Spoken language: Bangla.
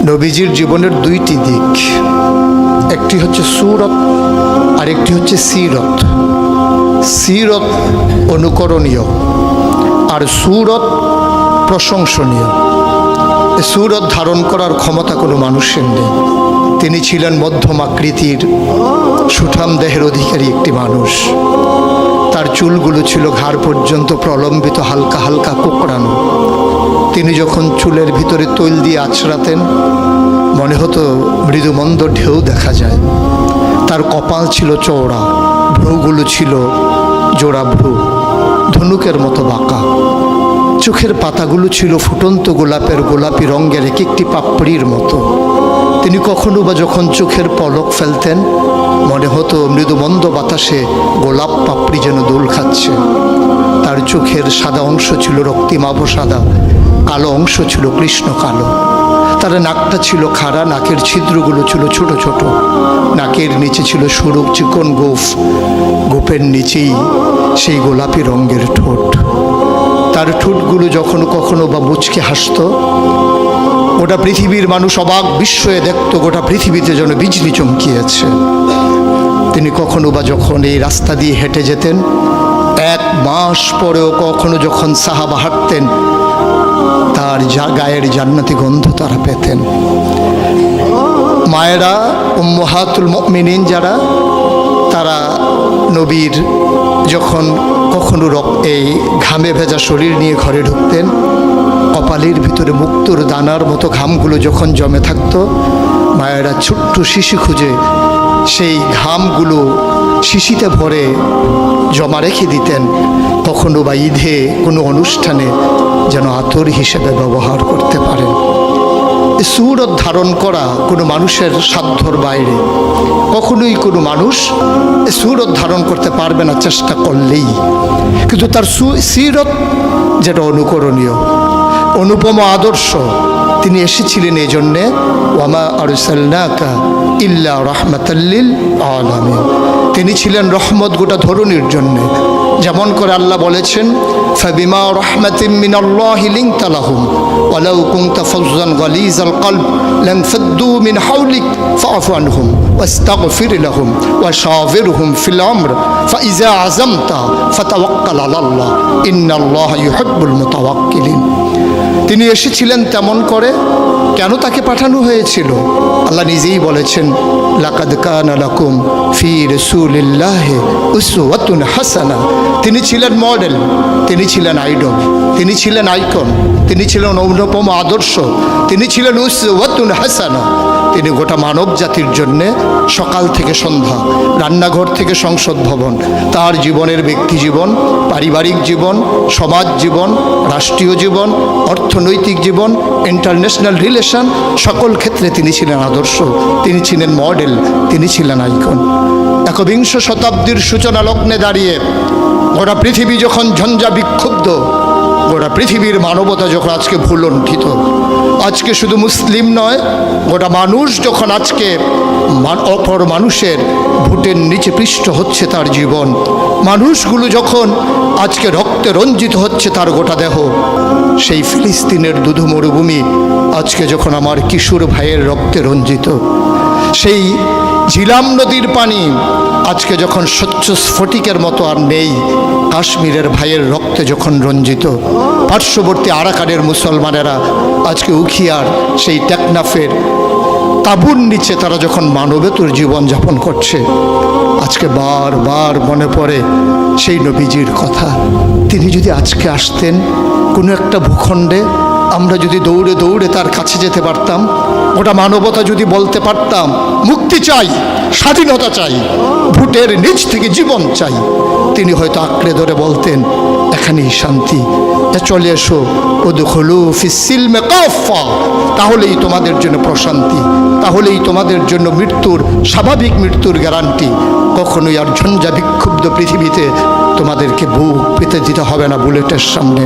নবীজির জীবনের দুইটি দিক, একটি হচ্ছে সুরত আর একটি হচ্ছে সিরত। সিরত অনুকরণীয় আর সুরত প্রশংসনীয়। সুরত ধারণ করার ক্ষমতা কোনো মানুষের নেই। তিনি ছিলেন মধ্যম আকৃতির সুঠাম দেহের অধিকারী একটি মানুষ। তার চুলগুলো ছিল ঘাড় পর্যন্ত প্রলম্বিত, হালকা হালকা কোঁকড়ানো। তিনি যখন চুলের ভিতরে তৈল দিয়ে আছড়াতেন মনে হতো মৃদুমন্দ ঢেউ দেখা যায়। তার কপাল ছিল চওড়া, ভ্রুগুলো ছিল জোড়া ভ্রু, ধনুকের মতো বাঁকা। চোখের পাতাগুলো ছিল ফুটন্ত গোলাপি রঙের এক একটি পাপড়ির মতো। তিনি কখনো বা যখন চোখের পলক ফেলতেন মনে হতো মৃদুমন্দ বাতাসে গোলাপ পাপড়ি যেন দোল খাচ্ছে। তার চোখের সাদা অংশ ছিল রক্তিমাভ সাদা, কালো অংশ ছিল কৃষ্ণ কালো। তার নাকটা ছিল খাড়া, নাকের ছিদ্রগুলো ছিল ছোট ছোট। নাকের নিচে ছিল সরু চিকন গোঁফ, গোঁফের নিচেই সেই গোলাপি রঙের ঠোঁট। তার ঠোঁটগুলো যখন কখনো বা মুচকে হাসত, গোটা পৃথিবীর মানুষ অবাক বিস্ময়ে দেখত গোটা পৃথিবীতে যেন বিজলি চমকিয়েছে। তিনি কখনো বা যখন এই রাস্তা দিয়ে হেঁটে যেতেন, 1 মাস পরেও কখনো যখন সাহাবা হাঁটতেন তার গায়ের জান্নাতি গন্ধ তারা পেতেন। মায়েরা উম্মাহাতুল মুমিনিন যারা, তারা নবীর যখন কখনো এই ঘামে ভেজা শরীর নিয়ে ঘরে ঢুকতেন, কপালের ভিতরে মুক্তোর দানার মতো ঘামগুলো যখন জমে থাকতো, মায়েরা ছোট্ট শিশি খুঁজে সেই ঘামগুলো শিশিতে ভরে জমা রেখে দিতেন, কখনো বা ঈদে কোনো অনুষ্ঠানে যেন আতর হিসেবে ব্যবহার করতে পারেন। সুরত ধারণ করা কোনো মানুষের সাধ্যর বাইরে। কখনোই কোনো মানুষ সুরত ধারণ করতে পারবে না চেষ্টা করলেই। কিন্তু তার সিরত যেটা অনুকরণীয়, অনুপম আদর্শ। তিনি এসেছিলেন এই জন্যে, ওয়ামা আরসালনাকা ইল্লা রাহমাতাল লিল আলামিন। তিনি ছিলেন রহমত গোটা ধরনীর জন্যে। যেমন করে আল্লাহ বলেছেন, ফাবিমা রাহমাতিম মিনাল্লাহি লিনতা লাহুম ওয়ালাউ কুনতা ফাজ্জান গালিজাল কলব লানফাদ্দু মিন হাওলিক ফাআফু আনহুম ওয়াস্তাগফির লাহুম ওয়াশাওিরহুম ফিল আমর ফাইজা আযামতা ফাতাওয়াক্কাল আলাল্লাহ ইন্নাল্লাহা ইউহিব্বুল মুতাওয়াক্কিলিন। তিনি এসেছিলেন তেমন করে। কেন তাকে পাঠানো হয়েছিল? আল্লাহ নিজেই বলেছেন, লাকাদ কানা লাকুম ফি রাসূলিল্লাহি উসওয়াতুন হাসানা। তিনি ছিলেন মডেল, তিনি ছিলেন আইডল, তিনি ছিলেন আইকন, তিনি ছিলেন অনুপম আদর্শ, তিনি ছিলেন উসওয়াতুন হাসানা। তিনি গোটা মানব জাতির জন্যে সকাল থেকে সন্ধ্যা, রান্নাঘর থেকে সংসদ ভবন, তার জীবনের ব্যক্তি জীবন, পারিবারিক জীবন, সমাজ জীবন, রাষ্ট্রীয় জীবন, অর্থনৈতিক জীবন, ইন্টারন্যাশনাল রিলেশন, সকল ক্ষেত্রে তিনি ছিলেন আদর্শ, তিনি ছিলেন মডেল, তিনি ছিলেন আইকন। একবিংশ শতাব্দীর সূচনা লগ্নে দাঁড়িয়ে গোটা পৃথিবী যখন ঝঞ্ঝা বিক্ষুব্ধ, গোটা পৃথিবীর মানবতা যখন আজকে ভুলণ্ঠিত, আজকে শুধু মুসলিম নয়, গোটা মানুষ যখন আজকে অপর মানুষের ভোটের নিচে পৃষ্ঠ হচ্ছে তার জীবন, মানুষগুলো যখন আজকে রক্তে রঞ্জিত হচ্ছে তার গোটা দেহ, সেই ফিলিস্তিনের দুধু মরুভূমি আজকে যখন আমার কিশোর ভাইয়ের রক্তে রঞ্জিত, সেই ঝিলাম নদীর পানি আজকে যখন স্বচ্ছ স্ফটিকের মতো আর নেই, কাশ্মীরের ভাইয়ের রক্তে যখন রঞ্জিত, পার্শ্ববর্তী আরাকানের মুসলমানেরা আজকে উখিয়ার সেই টেকনাফের তাঁবুর নিচে তারা যখন মানবেতর জীবনযাপন করছে, আজকে বারবার মনে পড়ে সেই নবীজির কথা। তিনি যদি আজকে আসতেন কোনো একটা ভূখণ্ডে, আমরা যদি দৌড়ে দৌড়ে তার কাছে যেতে পারতাম, গোটা মানবতা যদি বলতে পারতাম মুক্তি চাই, স্বাধীনতা চাই, ভোটের নিচ থেকে জীবন চাই, তিনি হয়তো আঁকড়ে ধরে বলতেন এখানেই শান্তি, চলে এসো উদখুলু ফিস সিলমি কাফা, তাহলেই তোমাদের জন্য প্রশান্তি, তাহলেই তোমাদের জন্য মৃত্যুর, স্বাভাবিক মৃত্যুর গ্যারান্টি। কখনোই আর ঝঞ্ঝা বিক্ষুব্ধ পৃথিবীতে তোমাদেরকে বুক পেতে দিতে হবে না বুলেটের সামনে।